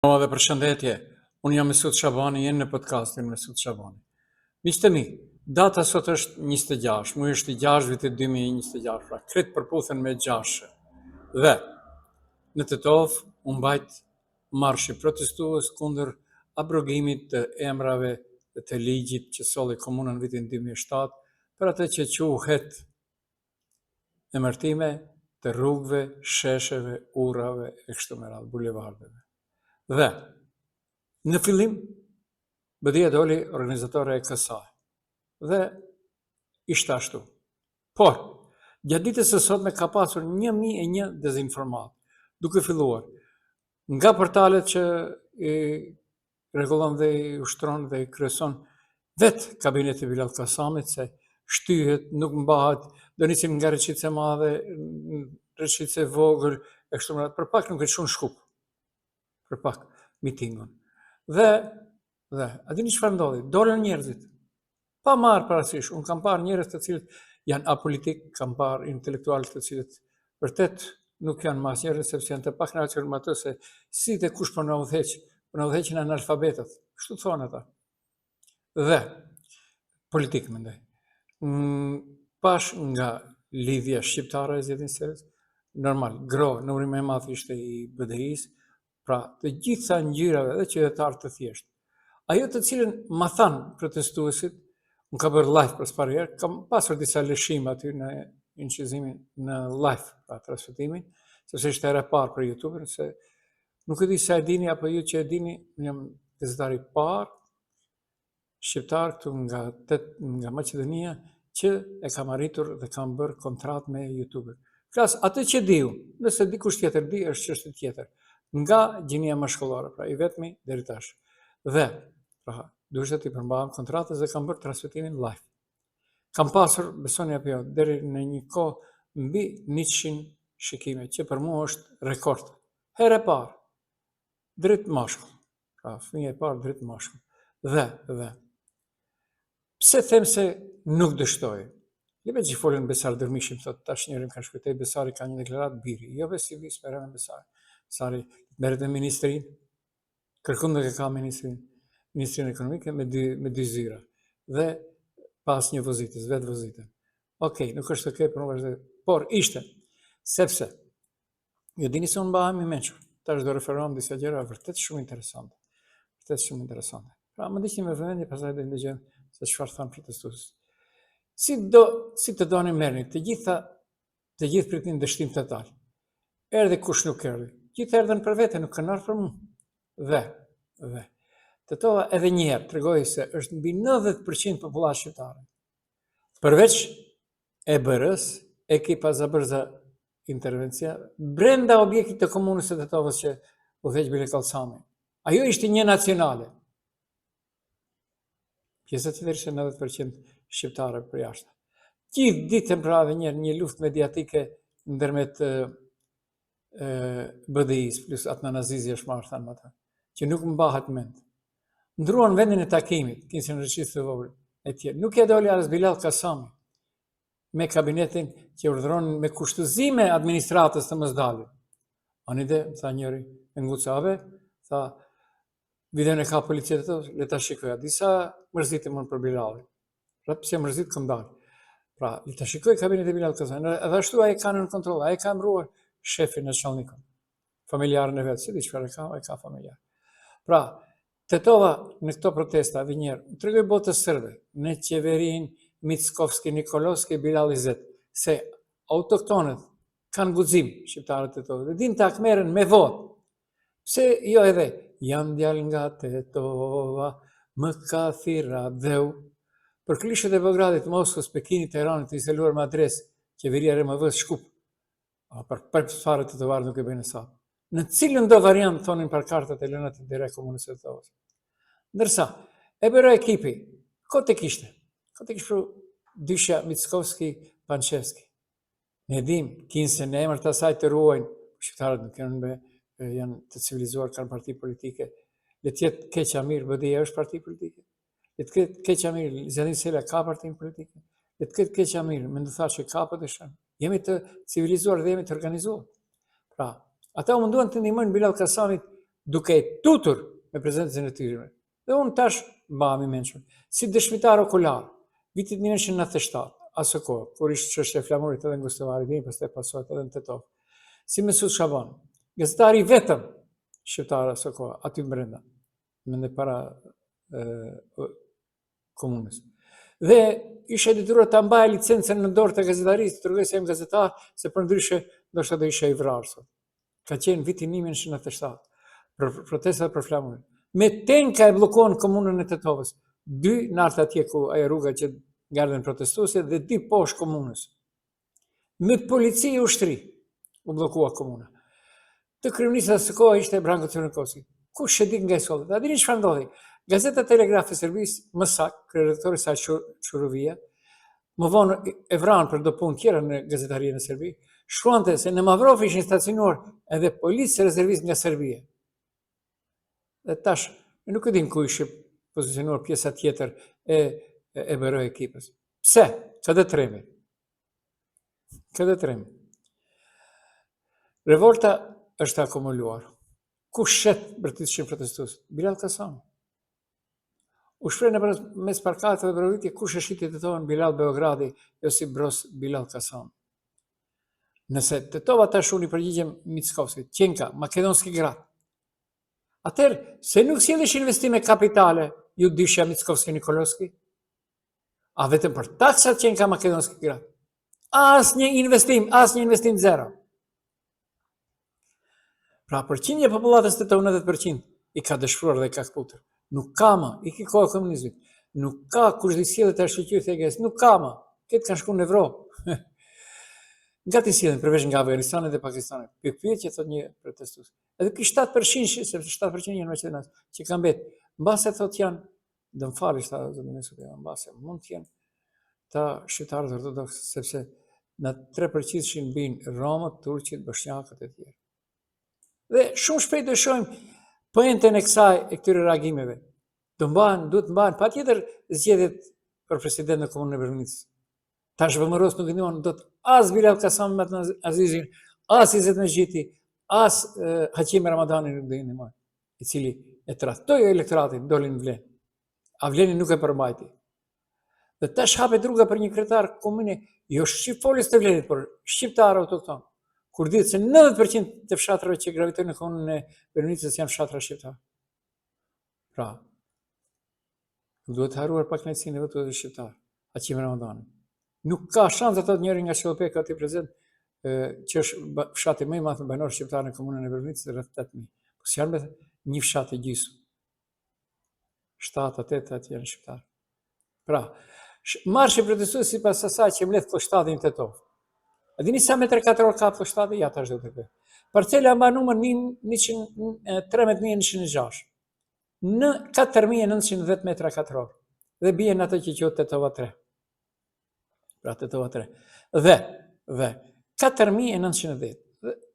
Dhe përshëndetje, unë jam Mesut Shabani, jenë në podcastin Mesut Shabani. Miqtë mi, data sot është 26, muaj është i 6 vitit 2026, pra kretë përputhen me 6. Dhe në Tetov u mbajt marshi protestues kundër abrogimit të emrave dhe të ligjit që solli komunën në vitin 2007 për atë që quhet emërtime të rrugëve, shesheve, urrave e kështu me radhë, bulevardeve. Dhe në fillim BDI doli organizatore e kësaj dhe ishte ashtu. Por, gjatë ditës së sotme ka pasur 1001 dezinformat, duke filluar nga portalet që i rregullon dhe i ushtron dhe i kryeson vetë kabineti Bilal Kasamit se shtyhet, nuk mbahet, do nisim nga Reçica e Madhe, Reçica e Vogël, e kështu me radhë, për pak nuk e çon Shkup. Për pak mitingun. Dhe a dini çfarë ndodhi? Dolën njerëzit. Pa marrë parasysh, unë kam parë njerëz të cilët janë apolitik, kam parë intelektualë të cilët vërtet nuk janë mas njerëz sepse janë të pakënaqur me atë se si dhe kush po na udhëheqin analfabetët. Kështu thonë ata. Dhe politik mendoj. Pash nga lidhja shqiptare e zgjedhjes së normal, numri më i madh ishte i BDI-s, pra të gjitha ngjyrave dhe qytetarë të thjeshtë. Ajo të cilën ma thanë protestuesit, unë ka bërë live për s'pari herë, kam pasur disa lëshime aty në incizimin në live, pra transmetimin, sepse ishte era parë për YouTube-in, se nuk e di sa e dini apo ju që e dini, unë jam gazetari parë shqiptar këtu nga Maqedonia që e kam arritur dhe kam bërë kontratë me YouTube-in. Flas atë që diu, nëse dikush tjetër di është çështje tjetër. Nga gjinia mashkullore, pra i vetmi deri tash. Dhe, pra, duhet të i përmbajmë kontratës dhe kam bërë transmetimin live. Kam pasur, besoni apo jo, deri në një kohë mbi 100 shikime, që për mua është rekord. Herë e parë, drejt mashkull. Pra, fëmija e parë drejt mashkull. Dhe. Pse them se nuk dështoj? Jebe që folën Besar Dërmishim, thot, tash njërim ka shkujtej, Besari ka një deklarat biri. Jo si vis me rënë Besari. Besari merret me ministrin, kërkon dhe ka ministrin ekonomike me dy zyra. Dhe pas një vozitës, vetë vozitën. Okej, nuk është okej, për më vazhde. Por ishte, sepse, jo dini se unë bëhem i menqër. Tash do referohem disa gjëra vërtet shumë interesante. Pra, më ndiqni me vëmendje, pastaj do ndëgjojmë se çfarë thanë protestuesit. Si të doni merrni, të gjithë pritin dështim total. Erdhi kush nuk erdhi. Gjithë erdhen për vete, nuk kanë ardhur për mua. Dhe. Tetova edhe një herë tregoj se është mbi 90% popullat shqiptare. Përveç e BR-s, ekipa Zabërza intervencia, brenda objektit të komunës së Tetovës që udhëheq Bilal Kasami. Ajo ishte një nacionale. Pjesa tjetër ishte 90% shqiptare për jashtë. Gjithë ditën pra dhe një luftë mediatike ndërmjet BDI-s plus Adnan Azizi është marrë thanë ata, që nuk mbahet mend. Ndruan vendin e takimit, kinsin Reçicë të Vogël e tjerë. Nuk e doli as Bilal Kasami me kabinetin që urdhëron me kushtëzime administratës të mos dalin. Anide, tha njëri, me ngucave, tha videon e ka policia të të, le ta shikoja. Disa mërzitë më për Bilalin. Pra pse mërzit këm dalë. Pra, le ta shikoj kabinetin e Bilal Kasami. Edhe ashtu ai ka në kontroll, ai ka mbruar shefin e Çallnikut. Familjarën e vetë, si di çfarë ka, ai ka familjar. Pra, Tetova në këto protesta dhe njerë, tregoj botës sërbe, në qeverin Mickovski, Nikolovski, Bilal Izet, se autoktonët kanë guxim shqiptarët Tetova, dhe din të akmeren me votë. Pse jo edhe, jam djal nga Tetova, më ka thira dheu. Për klishët e Beogradit, Moskës, Pekinit, Teheranit, të iseluar me adresë, qeveria RMV-s Shkup, për fare të tovarë nuk e bëjnë sa. Në cilën do variant thonin për kartët e lënat të dire komunës së Tetovës. Ndërsa, e bëra ekipi, kote kishte pru dysha Mickovski, Pančevski. Ne dim, kinse në emër të asaj të ruajnë, shqiptarët nuk janë të civilizuar, kanë parti politike, le tjetë Keqa Mirë, BDI është parti politike, le të Keqa Mirë, Zedin Sela ka parti politike, le të Keqa Mirë, me ndëtha që ka për të shënë, jemi të civilizuar dhe jemi të organizuar. Pra, ata u munduan të ndihmojnë Bilal Kasamit duke e tutur me prezencën e tyre. Dhe unë tash mbahemi mençur, si dëshmitar okular, vitit 1997, asë kohë, kur ishte çështja e flamurit edhe në Gustavari Vini, pastaj pasohet edhe në Tetov. Si Mesut Shaban, gazetari vetëm shqiptar asë kohë, aty brenda, mende para komunës. Dhe ishe detyruar ta mbaja licencën në dorë të gazetarisë, të tregoj se jam gazetar, se përndryshe ndoshta do isha i vrarë sot. Ka qenë viti 1997, për protestat për flamurin. Me tenka e bllokuan komunën e Tetovës. 2 nartë atje ku ajo rruga që ngardhen protestuesit dhe 2 poshtë komunës. Me polici e ushtri u bllokua komuna. Të kryeministra së kohë ishte Branko Crvenkovski. Kush e di nga sollet? A dini çfarë ndodhi? Gazeta Telegraf e Serbisë, më saktë, kryeredaktori sa Çuruvia, më vonë e vranë për do punë tjera në gazetarinë e Serbi, shkruante se në Mavrov ishin stacionuar edhe policë rezervistë nga Serbia. Dhe tash, nuk e din ku ishte pozicionuar pjesa tjetër e bërë ekipës. Pse? Këtë tremi. Revolta është akumuluar. Ku shet bërtishin protestues? Bilal Kasami. U shpreh në mes parkatet dhe Beogradit, kush e shiti Tetovën? Bilal Beogradi, Josip Broz, Bilal Kasami. Nëse Tetova tash unë i përgjigjem Mickovskit, Qenka, Makedonski Grad. Atëherë, se nuk sjellish investime kapitale, ju dyshja Mickovski Nikolovski? A vetëm për taksat Qenka, Makedonski Grad? Asnjë investim zero. Pra përqindja e popullatës Tetovë 90% i ka dëshpëruar dhe i ka kputur. Nuk ka më, i ki kohë komunizmit. Nuk ka kush dhe sjellë të shqyqyrë theges, nuk ka më. Këtë kanë shku në Evropë. Nga të sjellën, përveç nga Afganistanit dhe Pakistanit. Pyetje thot një protestues. Edhe ky 7%, sepse 7% janë Maqedonas, që kanë bet. Mbase thot janë, do më falësh ta zëmënesut janë, mbase mund të jenë ta shqiptarët ortodoks, sepse në 3% shin binë Romët, Turqit, Bosnjakët e tjerë. Dhe shumë shpejt do shohim poentën e këtyre reagimeve. Duhet mbahen patjetër zgjedhjet për president në komunën e Brvnicës. Tash vëmëros nuk ndihmon dot as Bilal Kasami me Azizin, as Izet Mexhiti, as Haqimi Ramadani nuk do i ndihmojnë, i cili e tradhtoi elektoratin, doli në vlen. A vleni nuk e përmbajti. Dhe tash hapet rruga për një kryetar komune, jo shqipfolis të vlenit, por shqiptar autokton. Kur dihet se 90% të fshatrave që gravitojnë në komunën e Brvnicës janë fshatra shqiptar. Pra, duhet haruar pak kënaqësinë e vetë të shqiptar, Haqimi Ramadani. Nuk ka shans ato njëri nga Shqipëria aty prezant që është fshati më i madh banor shqiptar në komunën e Brvnicës rreth 8000. Po janë me një fshat e gjysmë. 7-8 aty janë shqiptar. Pra, marshi protestues sipas asaj që mbledh shtati në Tetov. A dini sa metër katror ka shtati? Ja tash do të thëj. Parcela mban numër 13.106. Në 4.910 metra katror. Dhe bie në ato që quhet Tetova 3. Pra Tetova 3. Dhe 4.910.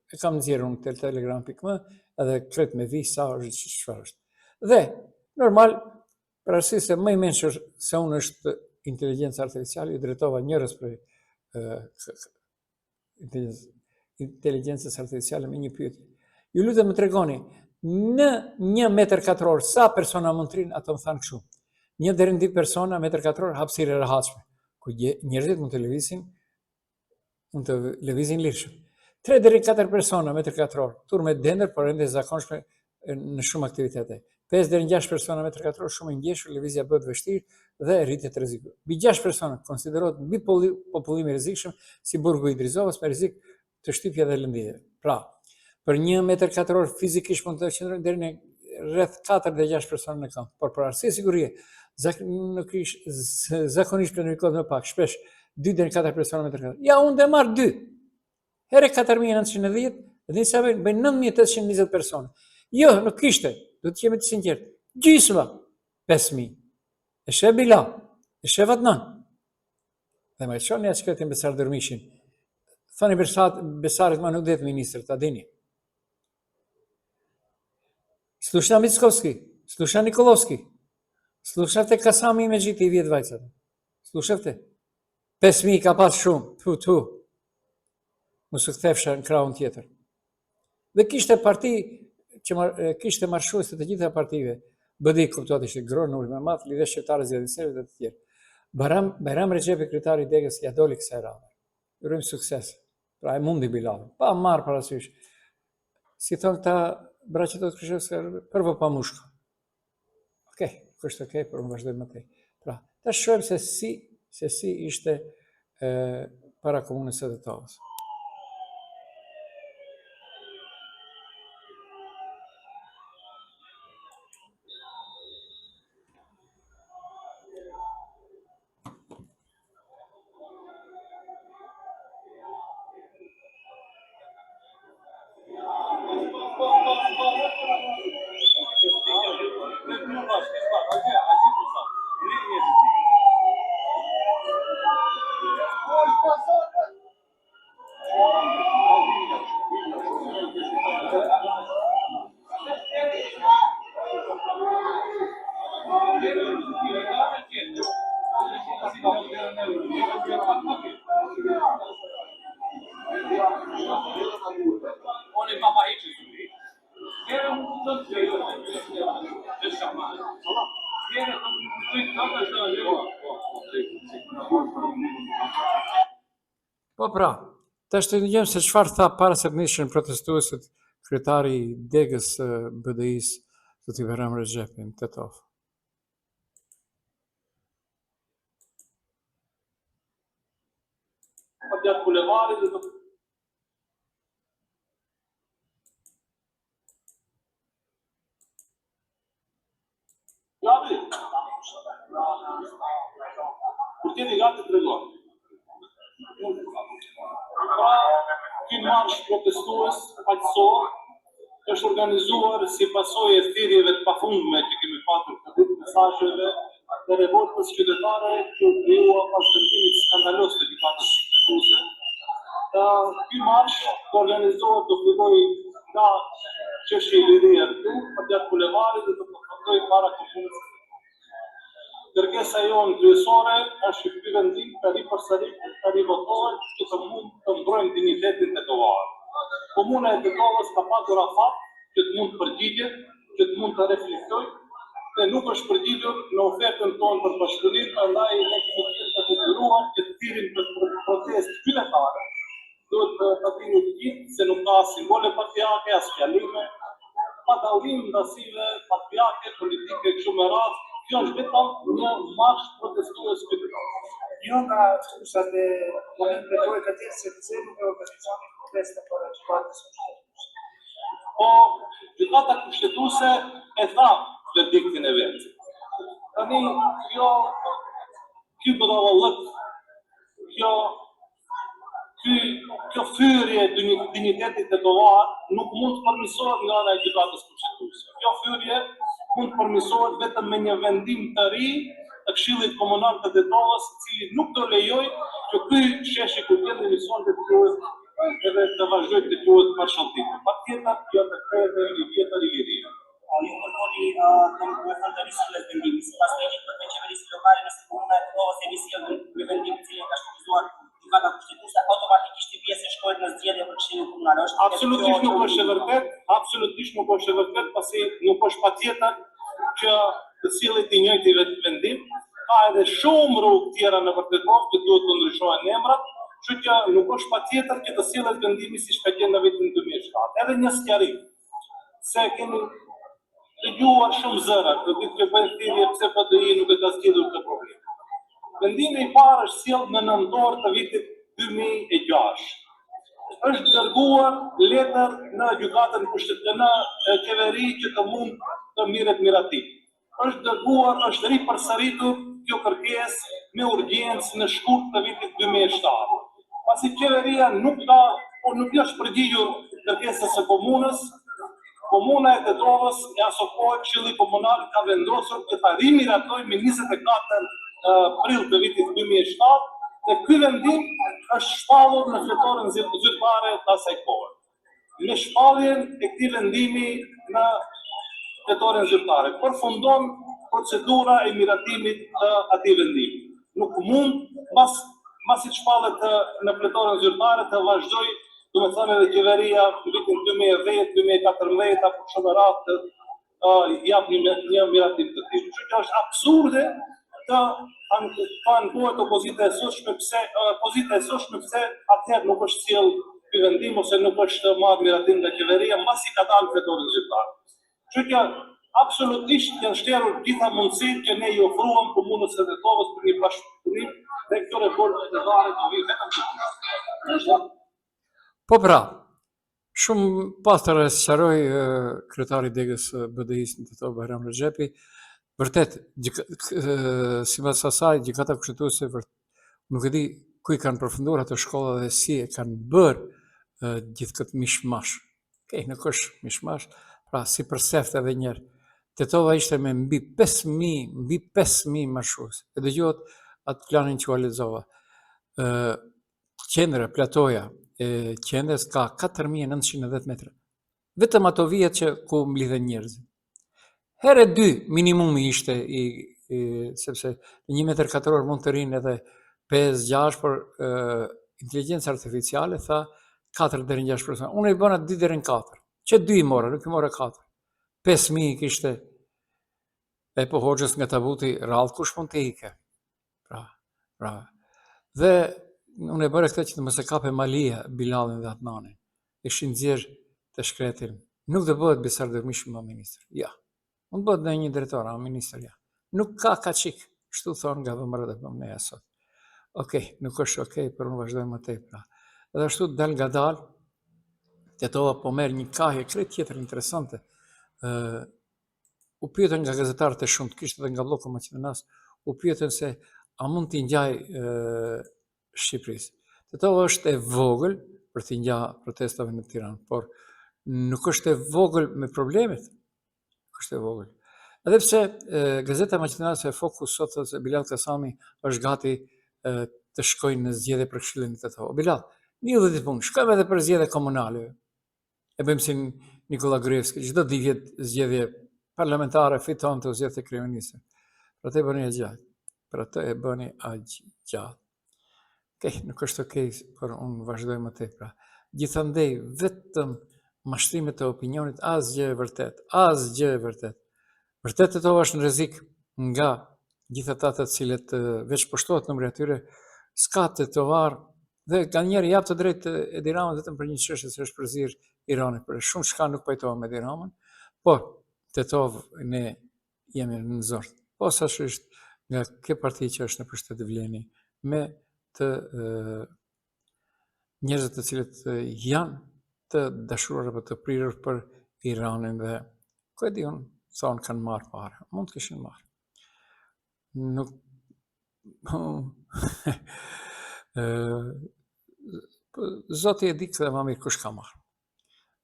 E kam nxjerrur në telegram.me edhe kret me vi sa është çfarë është. Dhe normal për arsye se më i mençur se unë është inteligjenca artificiale, i drejtova njerëz për inteligjencës artificiale me një pyetje. Ju lutem më tregoni në 1 metër katror sa persona mund të rinë, ato më thanë kështu. 1 deri në 2 persona metër katror hapësirë e rehatshme, ku njerëzit mund të lëvizin lirshëm. 3 deri 4 persona metër katror, turme dender, por ende zakonshme në shumë aktivitete. 5 deri 6 persona metër katror, shumë i ngjeshur, lëvizja bëhet vështirë dhe rritet rreziku. Mbi 6 persona konsiderohet mbi popullimi rrezikshëm si burgu i Drizovës me rrezik të shtypje dhe lëndije. Pra, për 1 metër katror fizikisht mund të qëndrojnë deri në rreth 4 dhe 6 persona në kamp, por për arsye sigurie, zakonisht planifikohet më pak, shpesh 2 deri 4 persona metër katror. Ja, unë dhe marr 2. Herë 4.910, dhe sa bëjnë 9.820 persona. Jo, nuk ishte, do të jemi të sinqert. Gjysma 5.000. E sheh Bila, e sheh Adnan. Dhe më çoni atë shkretin Besar Dermishin. Thani Besarit ma nuk det ministër, ta dini. Slušna Mickovski, slušna Nikolovski, slušate Kasami Mexhiti i vjet vajcat. Slušate? 5.000 ka pas shumë, tu. Mos u kthefsha në krahun tjetër. Dhe kishte parti që kishte marshues të gjitha partive. BDI kuptohet ishte Gronë Nuri Mehmet, Lidhja Shqiptare e Zgjedhësisë dhe të tjerë. Bajram Rexhepi, kryetari i Degës, ja doli kësaj radhe. Urojmë sukses. Pra e mundi Bilalin. Pa marr parasysh. Si thon këta braçet të Krishevskë, prvo pa mushka. Okej, është okej, por unë vazhdoj më tej. Pra, ta shohim se si ishte para komunës së Tetovës. Po pra, tash të dëgjojmë se çfarë tha para se të nishin protestuesit kryetari i Degës BDI-s, zoti Bajram Rexhepi në Tetov. Gjatë bulevarit dhe të gati. Kur t'jeni gati të regon. Pra, ky marsh protestues aqësor është organizuar si pasojë e thirrjeve të pafundme që kemi patur këtë ditë, mesazheve dhe revoltës qytetare që u krijua pas vendimit skandalos të gjykatës shqiptare. Ky marsh organizohet do filloj nga çështja e liria këtu, gjatë bulevarit dhe do përfundoj para komunës. Kërkesa jonë kryesore është ky vendim të rivotohet që të mund të mbrojmë dinjitetin tetovar. Komuna e Tetovës ka patur afat që të mund të përgjigjet, që të mund të reflektojë dhe nuk është përgjigjur në ofertën tonë për bashkëpunim, prandaj ne kemi qenë të detyruar që të thirrim për protestë qytetare. Duhet të dini të gjithë se nuk ka simbole patriake, as fjalime, pa dallim ndasive patriake, politike kështu me radhë. Kjo është vetëm një marsh protestues qytetar. Jo nga fushat e komunës Tetovë të tjerë se pse nuk e organizoni proteste për gjykatës kushtetuese. Po, gjykata kushtetuese e tha verdiktin e vet. Tani ky budallëk, kjo fyrje e dinjitetit tetovar nuk mund të përmirësohet nga ana e gjykatës kushtetuese. Kjo fyrje mund të përmirësohet vetëm me një vendim të ri të Këshillit Komunal të Tetovës, i cili nuk do lejojë që ky sheshi ku vjen emision të quhet edhe të vazhdojë të quhet marshalltik. Patjetër kjo të kthehet në vjetër i liria. Ju kërkoni të rishullet vendimi, sipas ligjit për qeverisë lokale nëse komuna e Tetovës emision me vendim i cili ka shkruar gjykata kushtetuese, automatikisht i pjesë shkohet në zgjedhje për Këshillin Komunal. Absolutisht nuk është e vërtet, absolutisht nuk është e vërtet, pasi nuk është patjetër që të sillet i njëjti vendim, ka edhe shumë rrugë tjera në Tetovë që duhet të ndryshohen emrat, kështu që nuk është patjetër që të sillet vendimi siç ka qenë në vitin 2007. Edhe një sqarim, se kemi dëgjuar shumë zëra, do të thotë bëjnë thirrje pse BDI nuk e ka zgjidhur këtë problem. Vendimi i parë është sjellë në nëntor të vitit 2006. Është dërguar letër në gjykatën kushtetuese, në qeveri që të mund të mirret miratim. Është dërguar, është ripërsëritur kjo kërkesë me urgjencë në shkurt të vitit 2007. Pasi qeveria nuk është përgjigjur kërkesës së komunës, Komuna e Tetovës e asokohet Këshilli Komunal ka vendosur që ta rimiratojë me 24 prill të vitit 2007 dhe ky vendim është shpallur në fletoren zyrtare të asaj kohe. Me shpalljen e këtij vendimi në fletoren zyrtare përfundon procedura e miratimit të atij vendimi. Nuk mund mbasi të shpallet në fletoren zyrtare të vazhdoj do me thënë edhe qeveria në vitin 2010-2014 apo kështu me radhë jap një miratim të tillë. Kështu që është absurde të ankohet opozita e sotshme pse atëherë nuk është sjell ky vendim ose nuk është marrë miratim nga qeveria mbasi ka dalë fetorin zyrtar. Kështu që absolutisht janë shterur gjitha mundësitë që ne i ofruam komunës së Tetovës për një bashkëpunim dhe këto reforma të dhëna të vinë vetëm të Po pra, shumë pastër e sqaroi kryetari i degës BDI-s në Tetovë Bajram Rexhepi, vërtet sipas asaj gjykata kushtetuese nuk e di ku i kanë përfunduar ato shkolla dhe si e kanë bërë gjithë këtë mishmash. Nuk është mishmash, pra si përseft edhe njerë. Tetova ishte me mbi 5.000 mashues. E dëgjohet atë planin që u lexova. Qendra, platoja e qendrës ka 4.910 metra. Vetëm ato vijet që ku mblidhen njerëzit. Herë 2 minimumi ishte sepse në 1 metër katror mund të rinë edhe 5-6, por inteligjenca artificiale tha 4 deri në 6%. Unë i bëna 2 deri në 4. Që 2 i mora, nuk i mora 4. 5.000 i kishte e po hoxhës nga tabuti rallë kush mund të ike. Pra. Dhe unë e bëre këtë që të mos e kape Malia, Bilalin dhe Adnanin. Ishin nxjerr të shkretin. Nuk do bëhet Besar Dervishi më ministër. Ja. Mund bëhet në një drejtor, a ministër ja. Nuk ka kaçik, kështu thonë nga vëmërët e pëmneja sot. Okej, nuk është okej, për unë vazhdojmë më tej pra. Edhe ashtu dal nga dal, Tetova po merr një kahje krejt tjetër interesante. U pyetën nga gazetarët e shumt, kishte edhe nga Bloku Maqedonas, u pyetën se a mund t'i ngjaj Shqipërisë. Tetova është e vogël për t'i ngjaj protestave në Tiranë, por nuk është e vogël me problemet. Nuk është e vogël. Edhe pse Gazeta Maqedonase Fokus sot thotë se Bilal Kasami është gati të shkojnë në zgjedhje për Këshillin e Tetovës. Bilal, një udhëtim punë, shkojmë edhe për zgjedhje komunale. E bëjmë si Nikola Gruevski, çdo 10 vjet zgjedhje parlamentare fiton të zgjedhje kryeministër. Për atë e bëni aq gjatë. Okej, nuk është okej, por unë vazhdoj më tej pra. Gjithandej vetëm mashtrimet e opinionit asgjë e vërtet. Vërtet Tetova është në rrezik nga gjithë ata të cilët veç poshtohet numri atyre, s'ka tetovar dhe nganjëherë jap të drejtë Edi Ramës vetëm për një çështje që është përzir Irani, për shumë shka nuk pajtohem me Edi Ramën, por Tetovë ne jemi në zort. Posaçërisht nga kjo parti që është në pushtet e vleni me të njerëzit të cilët janë të dashuruar apo të prirur për Iranin dhe ku e di unë, thonë kanë marrë parë. Mund të kishin marrë. Nuk Zoti e di këtë më mirë kush ka marrë.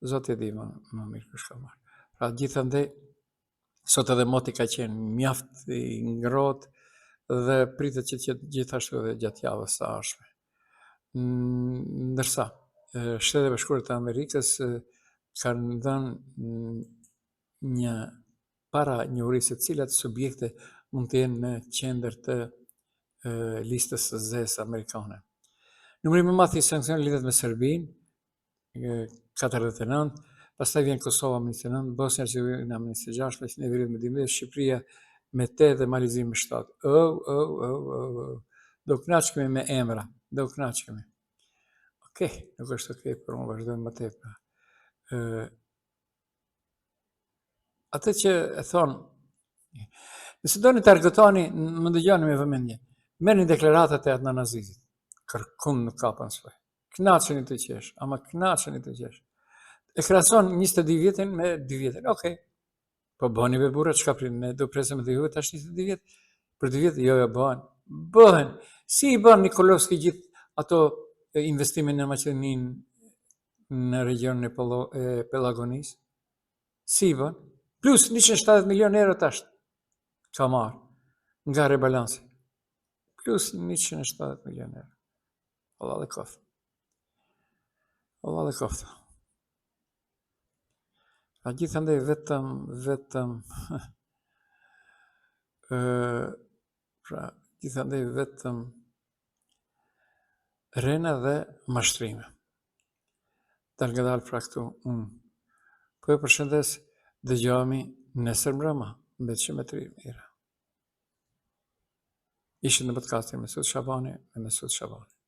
Zoti e di më mirë kush ka marrë. Pra gjithandej sot edhe moti ka qenë mjaft i ngrohtë dhe pritet që të jetë gjithashtu edhe gjatë javës së ardhshme. Ndërsa Shtetet e Bashkuara të Amerikës kanë dhënë një para njohuri se cilat subjekte mund të jenë në qendër të listës së zezë amerikane. Numri më i madh i sanksioneve lidhet me Serbinë, 49, pastaj vjen Kosova me 29, Bosnia Hercegovina me 26, Bosnia e Veriut me 12, Shqipëria me 8 dhe Malizia me 7. Do kënaqemi me emra, do kënaqemi. Okej, nuk është okej, por unë vazhdojmë më tepër. Atë që e thonë, nëse do një të argëtoni, më dëgjoni me vëmendje, merrni deklaratat e Adnan Azizit, kërkun nuk ka pansoj. Kënaqeni të qesh, ama kënaqeni të qesh. E krahason 22 vjetin me 2 vjetin. Okej. Po bëni ve burra, çka prit, ne do presim 2 vjet tash 22 vjet. Për 2 vjet jo bëhen. Bëhen. Si i bën Nikolovski gjithë ato investime në Maqedoninë në regionin e Pelagonisë? Si i bën? Plus 170 milion euro tash ka marrë nga rebalansi. Plus 170 milion euro. Allah dhe koftë. Allah dhe koftë. A gjithandej vetëm pra gjithandej vetëm rena dhe mashtrime. Dal nga dal pra këtu. Po e përshëndes, dëgjohemi nesër mbrëma, mbet që me të mira. Ishte në podcastin Mesut Shabani me Mesut Shabani.